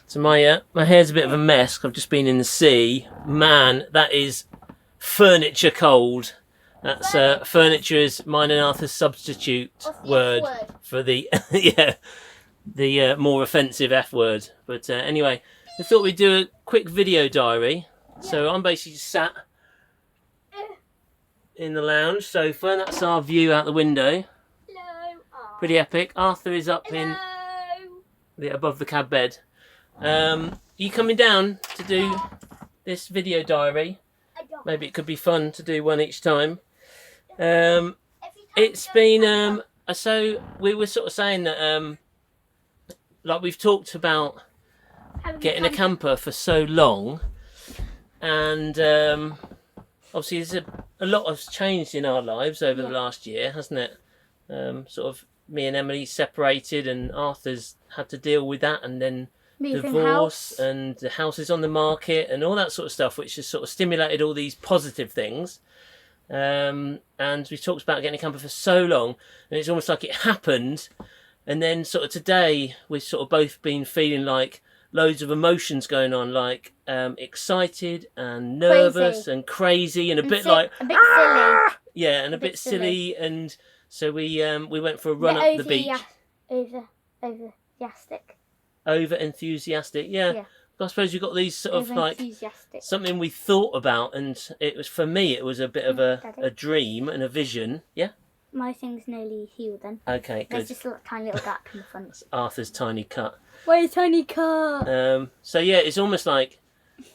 So my hair's a bit of a mess. I've just been in the sea. Man, that is furniture cold. That's furniture is mine and Arthur's substitute word for the the more offensive F word. But anyway, I thought we'd do a quick video diary. So I'm basically sat in the lounge. So Fern, that's our view out the window. Hello. Pretty epic. Arthur is up in above the cab bed. Are you coming down to do this video diary? Maybe it could be fun to do one each time. It's been so we were sort of saying that like we've talked about getting a camper for so long, and obviously there's a lot has changed in our lives over the last year, hasn't it? Sort of me and Emily separated, and Arthur's had to deal with that, and then divorce, and the house is on the market and all that sort of stuff, which has sort of stimulated all these positive things. And we talked about getting a camper for so long, and it's almost like it happened, and then sort of today we've sort of both been feeling like loads of emotions going on, like excited and nervous and crazy and a bit like a bit silly. Yeah, and a bit silly. And so we went for a run up the beach. Over enthusiastic, yeah. I suppose you've got these sort of like something we thought about, and it was, for me, it was a bit of a dream and a vision. Yeah. My thing's nearly healed then. Okay, good. There's just a tiny little gap in the front. That's Arthur's tiny cut. Why a tiny cut? So yeah, it's almost like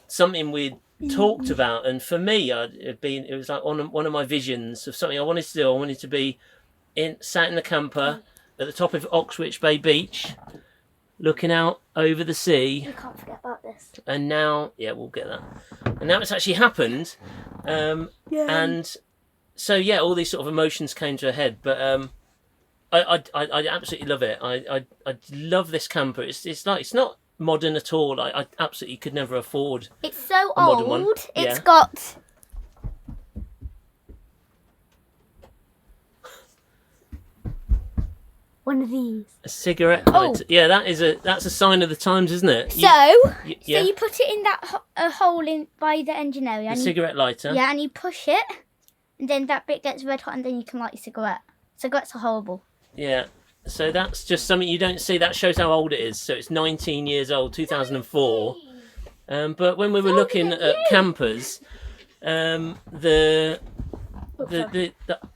something we'd talked about, and for me, it was like one of my visions of something I wanted to do. I wanted to be sat in the camper at the top of Oxwich Bay Beach, looking out over the sea. You can't forget about this. And now, yeah, we'll get that. And now it's actually happened. And so, yeah, all these sort of emotions came to a head. But I absolutely love it. I love this camper. It's not modern at all. I absolutely could never afford. It's so modern one. old. Yeah. It's got. One of these. A cigarette lighter. Yeah, that's a sign of the times, isn't it? So you put it in that hole in by the engine area. A cigarette lighter. Yeah, and you push it, and then that bit gets red hot, and then you can light your cigarette. Cigarettes are horrible. Yeah. So that's just something you don't see. That shows how old it is. So it's 19 years old, 2004. But when we were looking at campers, the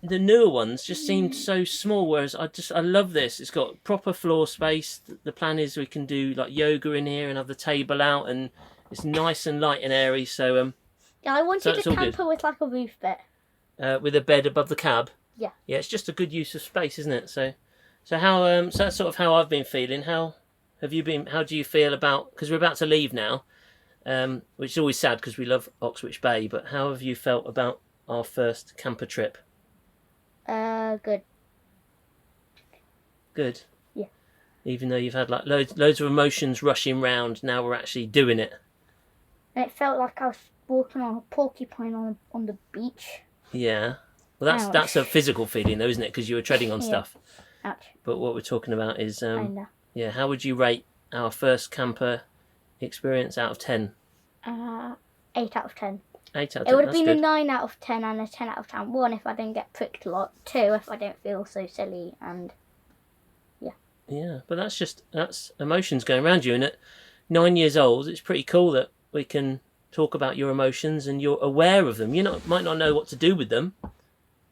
newer ones just seemed so small, whereas I love this. It's got proper floor space. The plan is we can do like yoga in here and have the table out, and it's nice and light and airy. So yeah, I wanted a camper with like a roof bit. With a bed above the cab. Yeah. Yeah, it's just a good use of space, isn't it? So how so that's sort of how I've been feeling. How have you been? How do you feel about, because we're about to leave now, which is always sad because we love Oxwich Bay, but how have you felt about our first camper trip? Good. Good. Yeah. Even though you've had like loads of emotions rushing round, now we're actually doing it. And it felt like I was walking on a porcupine on the beach. Yeah. Well, that's a physical feeling though, isn't it? Because you were treading on stuff. Ouch. But what we're talking about is I know. Yeah. How would you rate our first camper experience out of 10? 8 out of 10. 8 out of 10. It would have been good. a 9 out of 10 and a 10 out of 10. 1 if I didn't get pricked a lot. 2 if I didn't feel so silly, and yeah. Yeah, but that's emotions going around you, and at 9 years old, it's pretty cool that we can talk about your emotions and you're aware of them. Might not know what to do with them,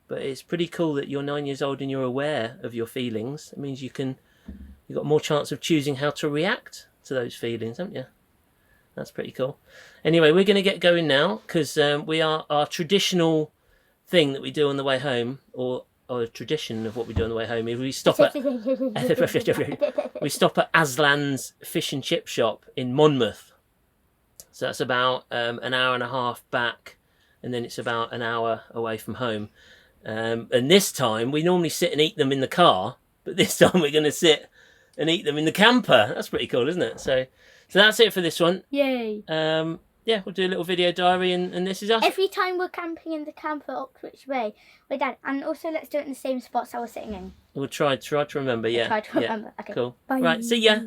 but it's pretty cool that you're 9 years old and you're aware of your feelings. It means you've got more chance of choosing how to react to those feelings, haven't you? That's pretty cool. Anyway, we're going to get going now, because our traditional thing that we do on the way home, or a tradition of what we do on the way home, is we stop at Aslan's fish and chip shop in Monmouth. So that's about an hour and a half back, and then it's about an hour away from home. And this time, we normally sit and eat them in the car, but this time we're going to sit and eat them in the camper. That's pretty cool, isn't it? So that's it for this one. Yay. Yeah, we'll do a little video diary, and this is us. Every time we're camping in the camper at Oxwich Bay, we're done. And also let's do it in the same spots I was sitting in. We'll try to remember, yeah. Try to remember. Okay. Cool. Bye. Right, see ya.